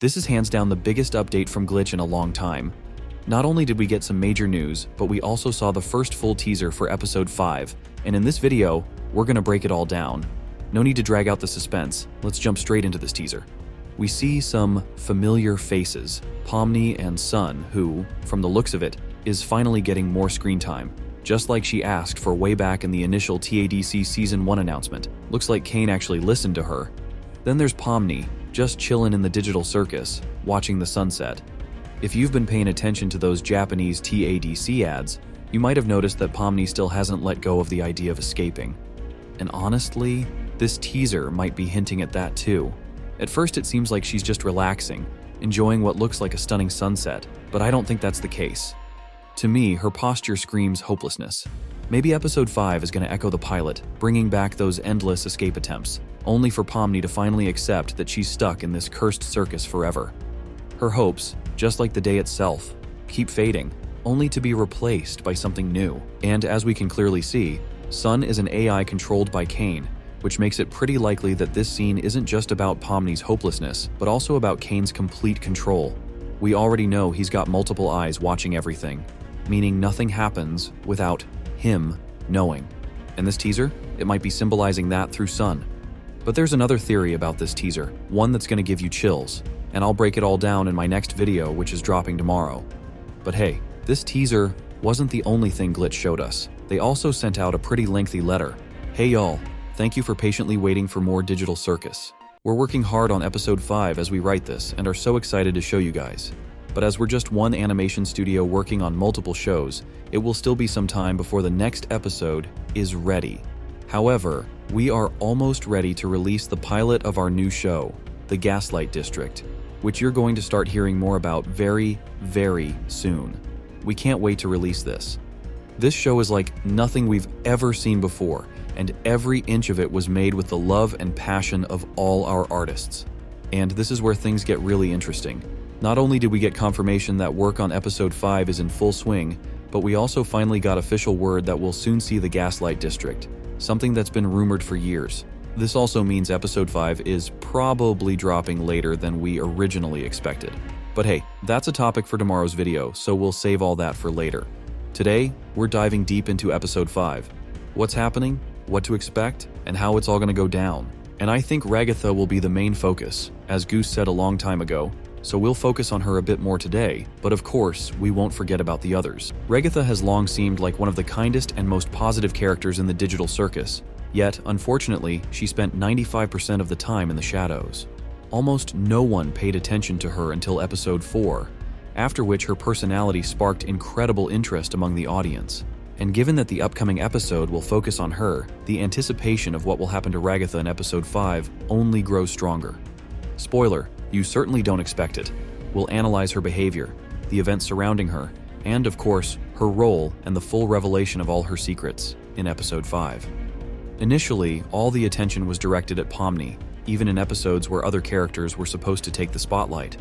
This is hands down the biggest update from Glitch in a long time. Not only did we get some major news, but we also saw the first full teaser for episode 5, and in this video, we're gonna break it all down. No need to drag out the suspense, let's jump straight into this teaser. We see some familiar faces, Pomni and Sun, who, from the looks of it, is finally getting more screen time, just like she asked for way back in the initial TADC Season 1 announcement. Looks like Kane actually listened to her. Then there's Pomni, just chillin' in the digital circus, watching the sunset. If you've been paying attention to those Japanese TADC ads, you might have noticed that Pomni still hasn't let go of the idea of escaping. And honestly, this teaser might be hinting at that too. At first it seems like she's just relaxing, enjoying what looks like a stunning sunset, but I don't think that's the case. To me, her posture screams hopelessness. Maybe episode 5 is going to echo the pilot, bringing back those endless escape attempts, only for Pomni to finally accept that she's stuck in this cursed circus forever. Her hopes, just like the day itself, keep fading, only to be replaced by something new. And as we can clearly see, Sun is an AI controlled by Kane, which makes it pretty likely that this scene isn't just about Pomni's hopelessness, but also about Kane's complete control. We already know he's got multiple eyes watching everything, meaning nothing happens without him knowing. And this teaser, it might be symbolizing that through Sun. But there's another theory about this teaser, one that's going to give you chills, and I'll break it all down in my next video, which is dropping tomorrow. But hey, this teaser wasn't the only thing Glitch showed us. They also sent out a pretty lengthy letter. Hey y'all, thank you for patiently waiting for more Digital Circus. We're working hard on episode 5 as we write this and are so excited to show you guys. But as we're just one animation studio working on multiple shows, it will still be some time before the next episode is ready. However, we are almost ready to release the pilot of our new show, The Gaslight District, which you're going to start hearing more about very, very soon. We can't wait to release this. This show is like nothing we've ever seen before, and every inch of it was made with the love and passion of all our artists. And this is where things get really interesting. Not only did we get confirmation that work on episode 5 is in full swing, but we also finally got official word that we'll soon see the Gaslight District, something that's been rumored for years. This also means episode 5 is probably dropping later than we originally expected. But hey, that's a topic for tomorrow's video, so we'll save all that for later. Today, we're diving deep into episode 5. What's happening, what to expect, and how it's all going to go down. And I think Ragatha will be the main focus, as Goose said a long time ago, so we'll focus on her a bit more today, but of course, we won't forget about the others. Ragatha has long seemed like one of the kindest and most positive characters in the digital circus, yet, unfortunately, she spent 95% of the time in the shadows. Almost no one paid attention to her until episode 4, after which her personality sparked incredible interest among the audience. And given that the upcoming episode will focus on her, the anticipation of what will happen to Ragatha in episode 5 only grows stronger. Spoiler, you certainly don't expect it. We'll analyze her behavior, the events surrounding her, and of course, her role and the full revelation of all her secrets in episode 5. Initially, all the attention was directed at Pomni, even in episodes where other characters were supposed to take the spotlight.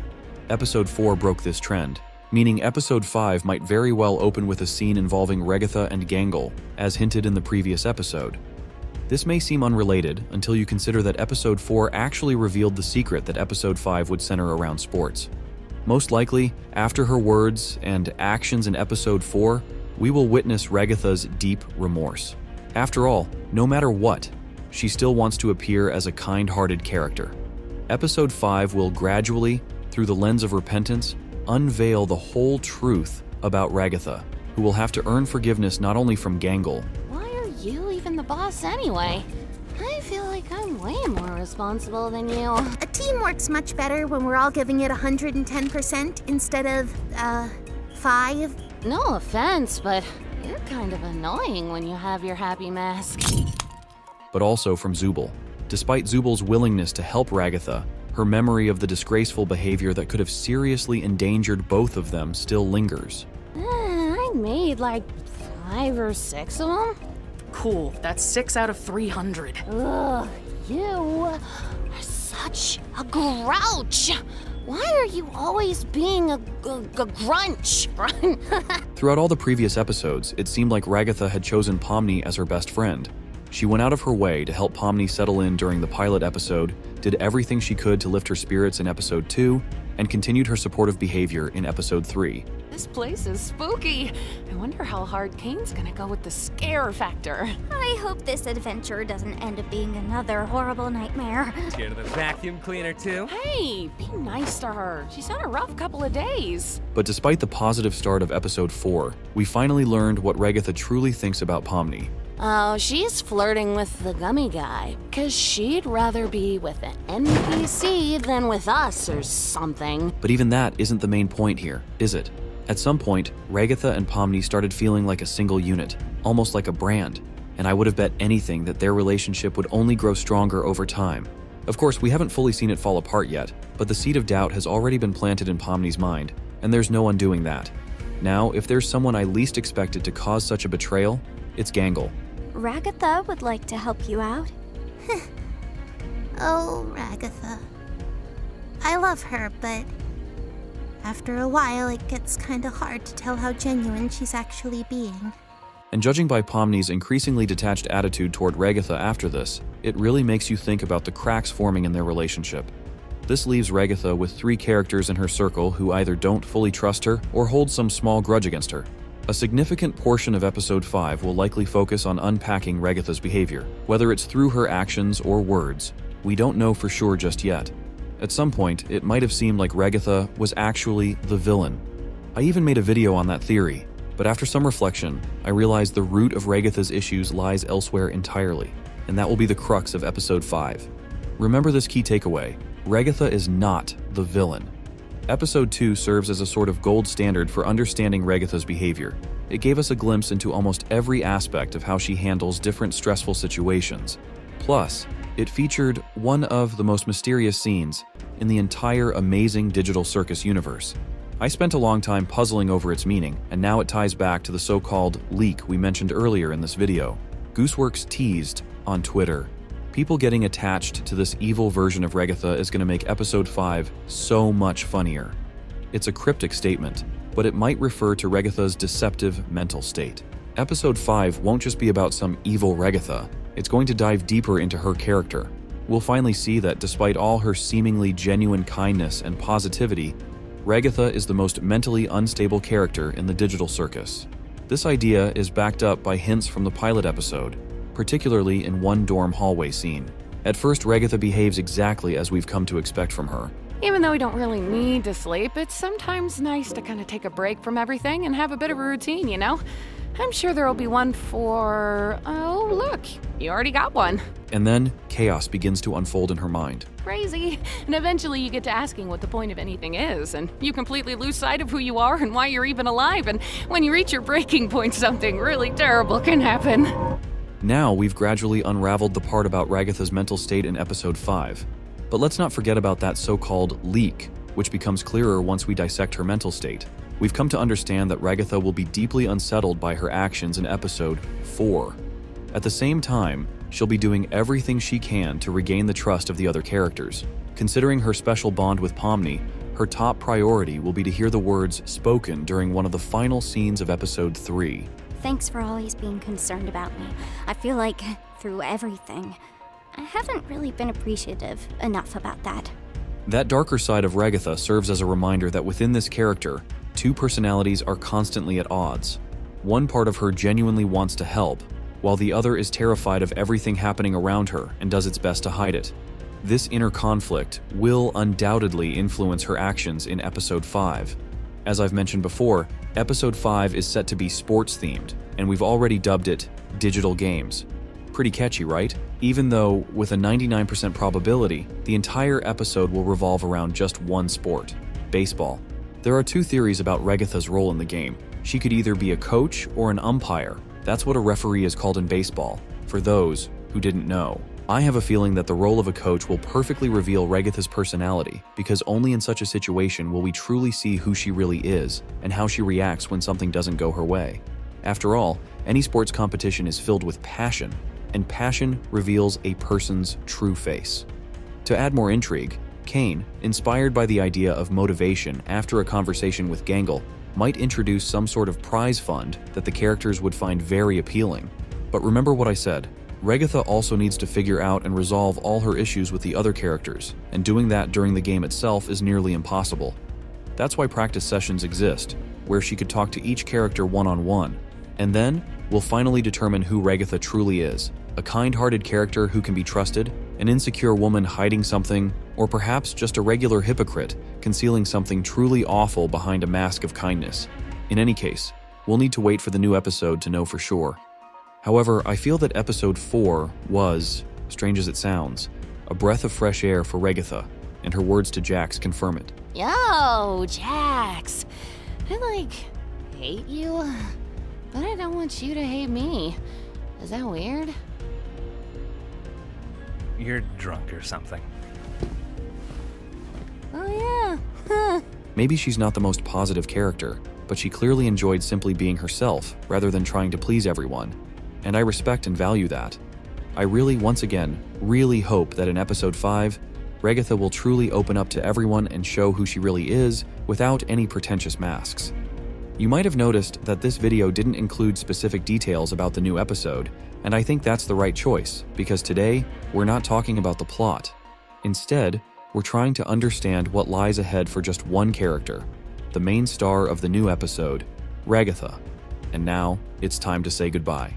Episode 4 broke this trend, meaning episode 5 might very well open with a scene involving Ragatha and Gangle, as hinted in the previous episode. This may seem unrelated until you consider that episode 4 actually revealed the secret that episode 5 would center around sports. Most likely, after her words and actions in episode 4, we will witness Ragatha's deep remorse. After all, no matter what, she still wants to appear as a kind-hearted character. Episode 5 will gradually, through the lens of repentance, unveil the whole truth about Ragatha, who will have to earn forgiveness not only from Gangle. Why are you even the boss anyway? I feel like I'm way more responsible than you. A team works much better when we're all giving it 110% instead of, 5. No offense, but you're kind of annoying when you have your happy mask. But also from Zooble. Despite Zooble's willingness to help Ragatha, her memory of the disgraceful behavior that could have seriously endangered both of them still lingers. I made like 5 or 6 of them. Cool, that's 6 out of 300. Ugh, you are such a grouch. Why are you always being a grunch? Throughout all the previous episodes, it seemed like Ragatha had chosen Pomni as her best friend. She went out of her way to help Pomni settle in during the pilot episode, did everything she could to lift her spirits in episode 2, and continued her supportive behavior in episode 3. This place is spooky. I wonder how hard Kane's gonna go with the scare factor. I hope this adventure doesn't end up being another horrible nightmare. Scared of the vacuum cleaner too? Hey, be nice to her. She's had a rough couple of days. But despite the positive start of episode 4, we finally learned what Ragatha truly thinks about Pomni. Oh, she's flirting with the gummy guy, 'cause she'd rather be with an NPC than with us or something. But even that isn't the main point here, is it? At some point, Ragatha and Pomni started feeling like a single unit, almost like a brand, and I would have bet anything that their relationship would only grow stronger over time. Of course, we haven't fully seen it fall apart yet, but the seed of doubt has already been planted in Pomni's mind, and there's no undoing that. Now, if there's someone I least expected to cause such a betrayal, it's Gangle. Ragatha would like to help you out. Oh, Ragatha. I love her, but after a while it gets kinda hard to tell how genuine she's actually being. And judging by Pomni's increasingly detached attitude toward Ragatha after this, it really makes you think about the cracks forming in their relationship. This leaves Ragatha with 3 characters in her circle who either don't fully trust her or hold some small grudge against her. A significant portion of episode 5 will likely focus on unpacking Ragatha's behavior, whether it's through her actions or words. We don't know for sure just yet. At some point, it might have seemed like Ragatha was actually the villain. I even made a video on that theory, but after some reflection, I realized the root of Ragatha's issues lies elsewhere entirely, and that will be the crux of episode 5. Remember this key takeaway: Ragatha is not the villain. Episode 2 serves as a sort of gold standard for understanding Ragatha's behavior. It gave us a glimpse into almost every aspect of how she handles different stressful situations. Plus, it featured one of the most mysterious scenes in the entire amazing digital Circus universe. I spent a long time puzzling over its meaning, and now it ties back to the so-called leak we mentioned earlier in this video. Gooseworx teased on Twitter, people getting attached to this evil version of Ragatha is going to make episode 5 so much funnier. It's a cryptic statement, but it might refer to Ragatha's deceptive mental state. Episode 5 won't just be about some evil Ragatha, it's going to dive deeper into her character. We'll finally see that despite all her seemingly genuine kindness and positivity, Ragatha is the most mentally unstable character in the digital Circus. This idea is backed up by hints from the pilot episode, particularly in one dorm hallway scene. At first, Ragatha behaves exactly as we've come to expect from her. Even though we don't really need to sleep, it's sometimes nice to kind of take a break from everything and have a bit of a routine, you know? I'm sure there'll be one for... oh, look, you already got one. And then, chaos begins to unfold in her mind. Crazy. And eventually you get to asking what the point of anything is, and you completely lose sight of who you are and why you're even alive, and when you reach your breaking point, something really terrible can happen. Now we've gradually unraveled the part about Ragatha's mental state in episode 5. But let's not forget about that so-called leak, which becomes clearer once we dissect her mental state. We've come to understand that Ragatha will be deeply unsettled by her actions in episode 4. At the same time, she'll be doing everything she can to regain the trust of the other characters. Considering her special bond with Pomni, her top priority will be to hear the words spoken during one of the final scenes of episode 3. Thanks for always being concerned about me. I feel like, through everything, I haven't really been appreciative enough about that. That darker side of Ragatha serves as a reminder that within this character, 2 personalities are constantly at odds. One part of her genuinely wants to help, while the other is terrified of everything happening around her and does its best to hide it. This inner conflict will undoubtedly influence her actions in episode 5. As I've mentioned before, episode 5 is set to be sports-themed, and we've already dubbed it Digital Games. Pretty catchy, right? Even though, with a 99% probability, the entire episode will revolve around just one sport: baseball. There are 2 theories about Ragatha's role in the game. She could either be a coach or an umpire. That's what a referee is called in baseball, for those who didn't know. I have a feeling that the role of a coach will perfectly reveal Ragatha's personality, because only in such a situation will we truly see who she really is and how she reacts when something doesn't go her way. After all, any sports competition is filled with passion, and passion reveals a person's true face. To add more intrigue, Kane, inspired by the idea of motivation after a conversation with Gangle, might introduce some sort of prize fund that the characters would find very appealing. But remember what I said, Ragatha also needs to figure out and resolve all her issues with the other characters, and doing that during the game itself is nearly impossible. That's why practice sessions exist, where she could talk to each character one-on-one, and then we'll finally determine who Ragatha truly is. A kind-hearted character who can be trusted, an insecure woman hiding something, or perhaps just a regular hypocrite concealing something truly awful behind a mask of kindness. In any case, we'll need to wait for the new episode to know for sure. However, I feel that episode 4 was, strange as it sounds, a breath of fresh air for Ragatha, and her words to Jax confirm it. Yo, Jax. I hate you, but I don't want you to hate me. Is that weird? You're drunk or something. Oh yeah. Maybe she's not the most positive character, but she clearly enjoyed simply being herself rather than trying to please everyone. And I respect and value that. I really, once again, really hope that in episode 5, Ragatha will truly open up to everyone and show who she really is without any pretentious masks. You might have noticed that this video didn't include specific details about the new episode, and I think that's the right choice, because today, we're not talking about the plot. Instead, we're trying to understand what lies ahead for just one character, the main star of the new episode, Ragatha. And now, it's time to say goodbye.